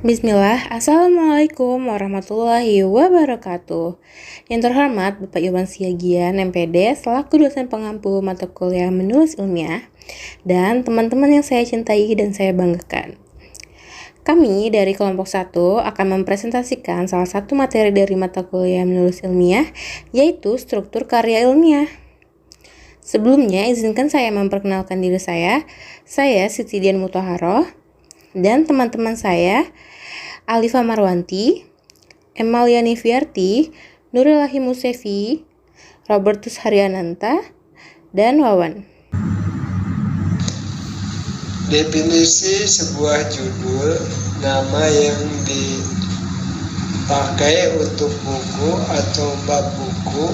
Bismillah, Assalamualaikum warahmatullahi wabarakatuh. Yang terhormat Bapak Iwan Siagian, MPD, selaku dosen pengampu mata kuliah menulis ilmiah, dan teman-teman yang saya cintai dan saya banggakan. Kami dari kelompok 1 akan mempresentasikan salah satu materi dari mata kuliah menulis ilmiah, yaitu struktur karya ilmiah. Sebelumnya, izinkan saya memperkenalkan diri saya Siti Dian Muthaharoh, dan teman-teman saya, Alifa Marwanti, Emaliani Fiarti, Nurilahi Musefi, Robertus Haryananta, dan Wawan. Definisi sebuah judul, nama yang dipakai untuk buku atau bab buku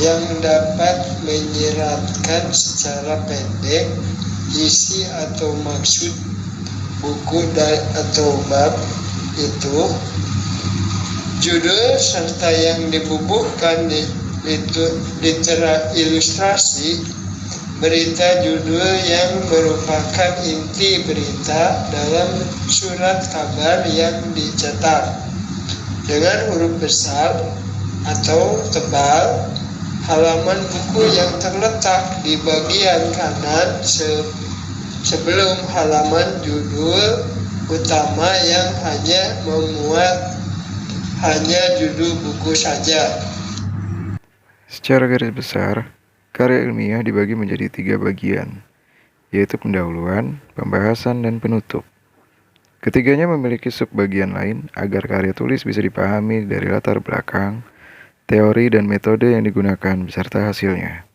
yang dapat menyiratkan secara pendek isi atau maksud buku atau bab itu. Judul serta yang dibubuhkan ilustrasi berita judul yang merupakan inti berita dalam surat kabar yang dicetak dengan huruf besar atau tebal. Halaman buku yang terletak di bagian kanan sebelum halaman judul utama yang hanya memuat judul buku saja. Secara garis besar, karya ilmiah dibagi menjadi 3 bagian, yaitu pendahuluan, pembahasan, dan penutup. Ketiganya memiliki subbagian lain agar karya tulis bisa dipahami dari latar belakang, teori, dan metode yang digunakan beserta hasilnya.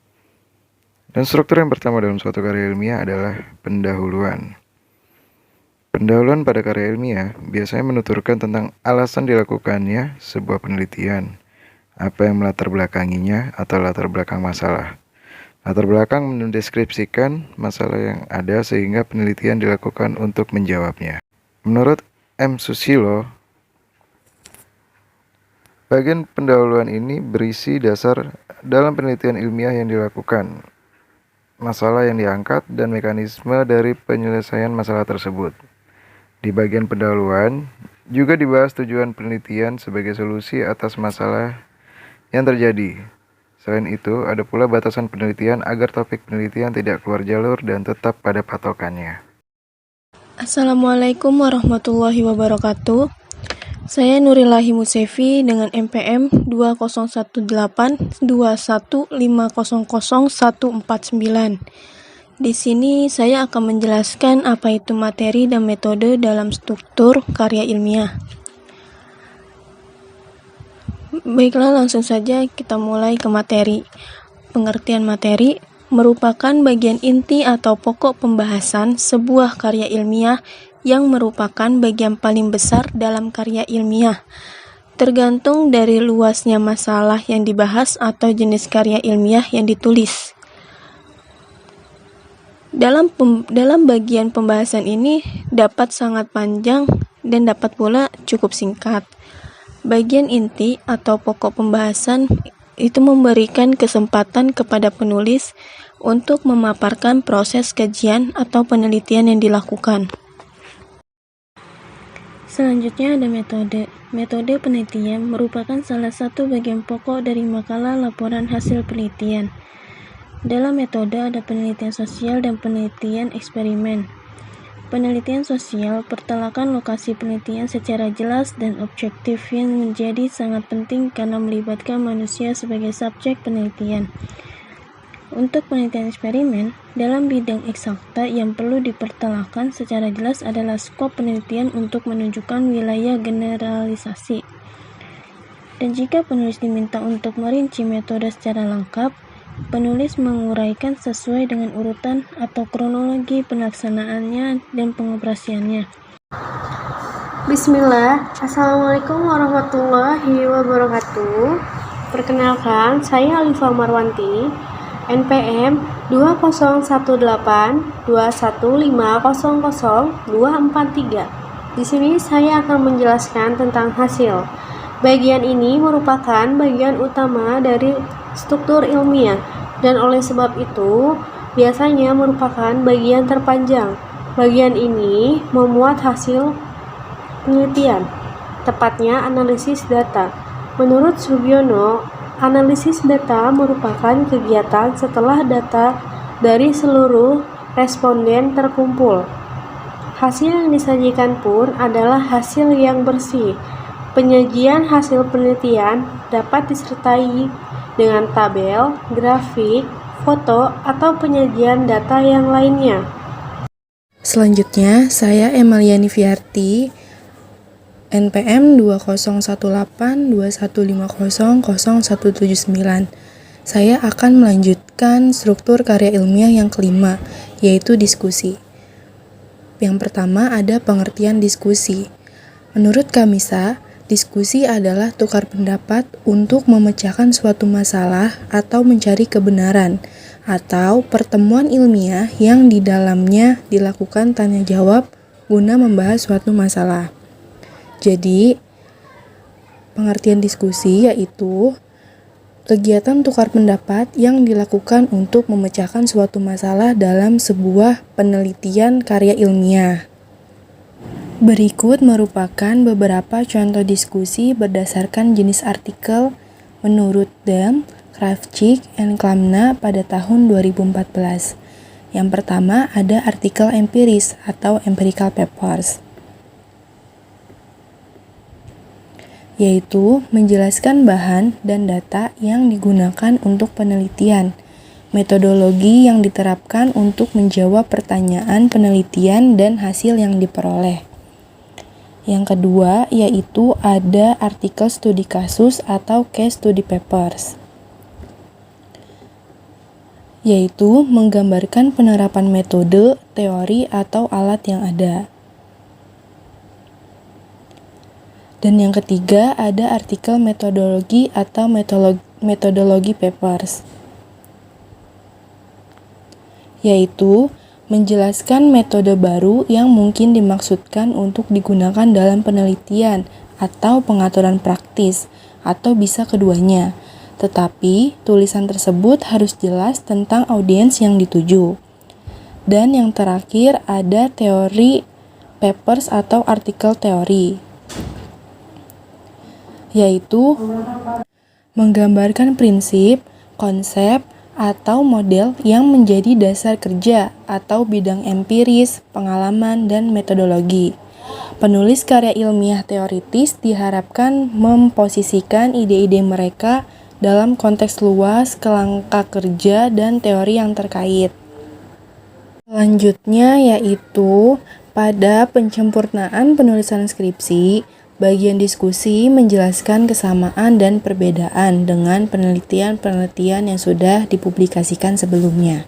Dan struktur yang pertama dalam suatu karya ilmiah adalah pendahuluan. Pendahuluan pada karya ilmiah biasanya menuturkan tentang alasan dilakukannya sebuah penelitian, apa yang melatar belakanginya atau latar belakang masalah. Latar belakang mendeskripsikan masalah yang ada sehingga penelitian dilakukan untuk menjawabnya. Menurut M. Susilo, bagian pendahuluan ini berisi dasar dalam penelitian ilmiah yang dilakukan, masalah yang diangkat, dan mekanisme dari penyelesaian masalah tersebut. Di bagian pendahuluan juga dibahas tujuan penelitian sebagai solusi atas masalah yang terjadi. Selain itu, ada pula batasan penelitian agar topik penelitian tidak keluar jalur dan tetap pada patokannya. Assalamualaikum warahmatullahi wabarakatuh. Saya Nurilahi Musefi dengan MPM 201821500149. Di sini saya akan menjelaskan apa itu materi dan metode dalam struktur karya ilmiah. Baiklah, langsung saja kita mulai ke materi. Pengertian materi merupakan bagian inti atau pokok pembahasan sebuah karya ilmiah yang merupakan bagian paling besar dalam karya ilmiah. Tergantung dari luasnya masalah yang dibahas atau jenis karya ilmiah yang ditulis. Dalam bagian pembahasan ini dapat sangat panjang dan dapat pula cukup singkat. Bagian inti atau pokok pembahasan itu memberikan kesempatan kepada penulis untuk memaparkan proses kajian atau penelitian yang dilakukan. Selanjutnya ada metode. Metode penelitian merupakan salah satu bagian pokok dari makalah laporan hasil penelitian. Dalam metode ada penelitian sosial dan penelitian eksperimen. Penelitian sosial pertelakan lokasi penelitian secara jelas dan objektif yang menjadi sangat penting karena melibatkan manusia sebagai subjek penelitian. Untuk penelitian eksperimen, dalam bidang eksakta yang perlu dipertelakan secara jelas adalah skop penelitian untuk menunjukkan wilayah generalisasi. Dan jika penulis diminta untuk merinci metode secara lengkap, penulis menguraikan sesuai dengan urutan atau kronologi pelaksanaannya dan pengoperasiannya. Bismillah, Assalamualaikum warahmatullahi wabarakatuh. Perkenalkan, saya Alifa Marwanti, NPM 20150021500243. Di sini saya akan menjelaskan tentang hasil. Bagian ini merupakan bagian utama dari struktur ilmiah dan oleh sebab itu biasanya merupakan bagian terpanjang. Bagian ini memuat hasil penelitian, tepatnya analisis data. Menurut Sugiono, analisis data merupakan kegiatan setelah data dari seluruh responden terkumpul. Hasil yang disajikan pun adalah hasil yang bersih. Penyajian hasil penelitian dapat disertai dengan tabel, grafik, foto, atau penyajian data yang lainnya. Selanjutnya, saya Emaliani Fiarti, NPM 201821500179. Saya akan melanjutkan struktur karya ilmiah yang kelima, yaitu diskusi. Yang pertama ada pengertian diskusi. Menurut Kamisa, diskusi adalah tukar pendapat untuk memecahkan suatu masalah atau mencari kebenaran, atau pertemuan ilmiah yang di dalamnya dilakukan tanya jawab guna membahas suatu masalah. Jadi, pengertian diskusi yaitu kegiatan tukar pendapat yang dilakukan untuk memecahkan suatu masalah dalam sebuah penelitian karya ilmiah. Berikut merupakan beberapa contoh diskusi berdasarkan jenis artikel menurut Dem, Kravchik, and Klamna pada tahun 2014. Yang pertama ada artikel empiris atau empirical papers, yaitu menjelaskan bahan dan data yang digunakan untuk penelitian, metodologi yang diterapkan untuk menjawab pertanyaan penelitian dan hasil yang diperoleh. Yang kedua yaitu ada artikel studi kasus atau case study papers, yaitu menggambarkan penerapan metode, teori, atau alat yang ada. Dan yang ketiga ada artikel metodologi atau metodologi papers, yaitu menjelaskan metode baru yang mungkin dimaksudkan untuk digunakan dalam penelitian atau pengaturan praktis, atau bisa keduanya. Tetapi tulisan tersebut harus jelas tentang audiens yang dituju. Dan yang terakhir ada teori papers atau artikel teori, yaitu menggambarkan prinsip, konsep, atau model yang menjadi dasar kerja atau bidang empiris, pengalaman, dan metodologi. Penulis karya ilmiah teoritis diharapkan memposisikan ide-ide mereka dalam konteks luas, kerangka kerja, dan teori yang terkait. Selanjutnya yaitu pada penyempurnaan penulisan skripsi, bagian diskusi menjelaskan kesamaan dan perbedaan dengan penelitian-penelitian yang sudah dipublikasikan sebelumnya.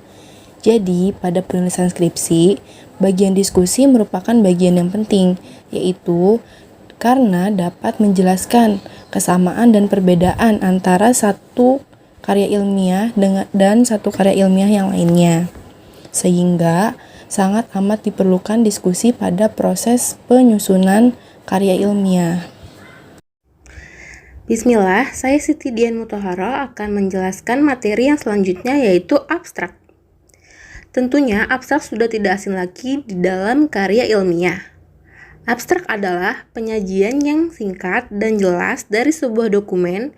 Jadi, pada penulisan skripsi, bagian diskusi merupakan bagian yang penting, yaitu karena dapat menjelaskan kesamaan dan perbedaan antara satu karya ilmiah dan satu karya ilmiah yang lainnya. Sehingga sangat amat diperlukan diskusi pada proses penyusunan karya ilmiah. Bismillah, saya Siti Dian Mutahara akan menjelaskan materi yang selanjutnya yaitu abstrak. Tentunya abstrak sudah tidak asing lagi di dalam karya ilmiah. Abstrak adalah penyajian yang singkat dan jelas dari sebuah dokumen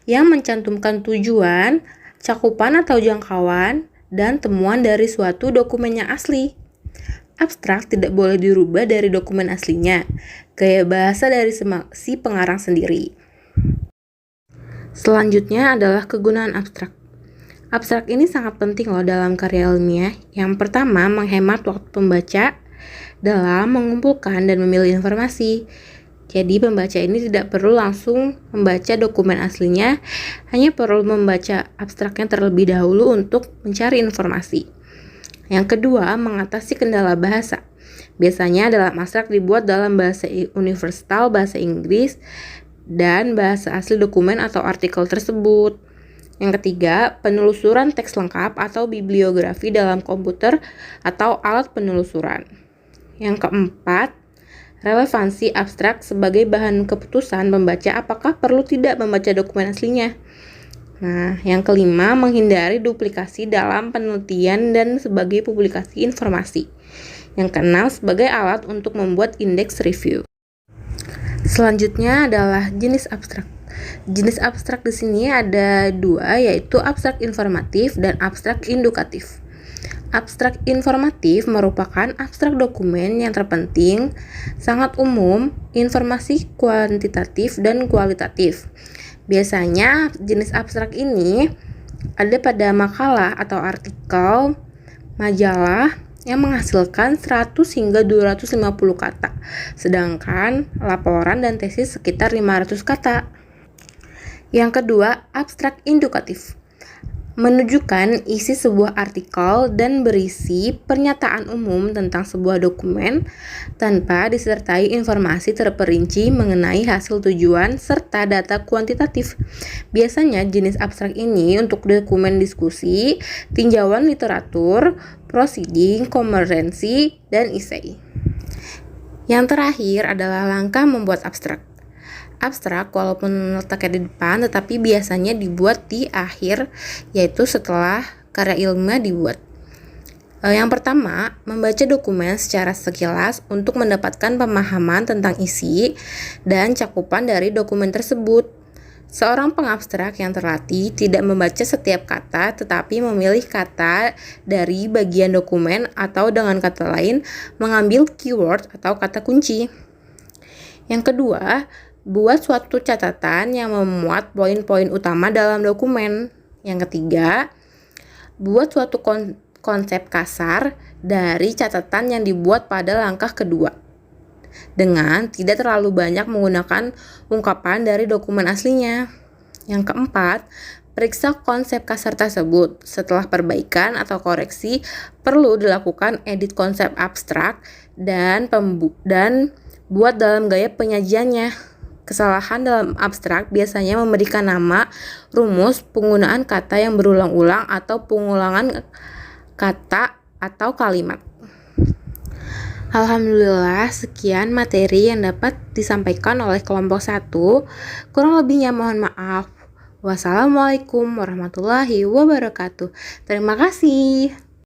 yang mencantumkan tujuan, cakupan atau jangkauan, dan temuan dari suatu dokumen yang asli. Abstrak tidak boleh dirubah dari dokumen aslinya, gaya bahasa dari si pengarang sendiri. Selanjutnya adalah kegunaan abstrak. Abstrak ini sangat penting loh dalam karya ilmiah. Yang pertama, menghemat waktu pembaca dalam mengumpulkan dan memilih informasi. Jadi pembaca ini tidak perlu langsung membaca dokumen aslinya, hanya perlu membaca abstraknya terlebih dahulu untuk mencari informasi. Yang kedua, mengatasi kendala bahasa. Biasanya dalam abstrak dibuat dalam bahasa universal, bahasa Inggris, dan bahasa asli dokumen atau artikel tersebut. Yang ketiga, penelusuran teks lengkap atau bibliografi dalam komputer atau alat penelusuran. Yang keempat, relevansi abstrak sebagai bahan keputusan pembaca apakah perlu tidak membaca dokumen aslinya. Nah, yang kelima, menghindari duplikasi dalam penelitian dan sebagai publikasi informasi. Yang keenam, sebagai alat untuk membuat indeks review. Selanjutnya adalah jenis abstrak. Jenis abstrak di sini ada dua, yaitu abstrak informatif dan abstrak indukatif. Abstrak informatif merupakan abstrak dokumen yang terpenting, sangat umum, informasi kuantitatif dan kualitatif. Biasanya jenis abstrak ini ada pada makalah atau artikel, majalah yang menghasilkan 100 hingga 250 kata, sedangkan laporan dan tesis sekitar 500 kata. Yang kedua, abstrak indukatif. Menunjukkan isi sebuah artikel dan berisi pernyataan umum tentang sebuah dokumen tanpa disertai informasi terperinci mengenai hasil tujuan serta data kuantitatif. Biasanya jenis abstrak ini untuk dokumen diskusi, tinjauan literatur, proceeding, kompetensi, dan esai. Yang terakhir adalah langkah membuat abstrak. Abstrak walaupun letaknya di depan tetapi biasanya dibuat di akhir, yaitu setelah karya ilmiah dibuat. Yang pertama, membaca dokumen secara sekilas untuk mendapatkan pemahaman tentang isi dan cakupan dari dokumen tersebut. Seorang pengabstrak yang terlatih tidak membaca setiap kata tetapi memilih kata dari bagian dokumen atau dengan kata lain mengambil keyword atau kata kunci. Yang kedua, buat suatu catatan yang memuat poin-poin utama dalam dokumen. Yang ketiga, buat suatu konsep kasar dari catatan yang dibuat pada langkah kedua, dengan tidak terlalu banyak menggunakan ungkapan dari dokumen aslinya. Yang keempat, periksa konsep kasar tersebut. Setelah perbaikan atau koreksi, perlu dilakukan edit konsep abstrak dan buat dalam gaya penyajiannya. Kesalahan dalam abstrak biasanya memberikan nama, rumus, penggunaan kata yang berulang-ulang, atau pengulangan kata atau kalimat. Alhamdulillah, sekian materi yang dapat disampaikan oleh kelompok 1. Kurang lebihnya mohon maaf. Wassalamualaikum warahmatullahi wabarakatuh. Terima kasih.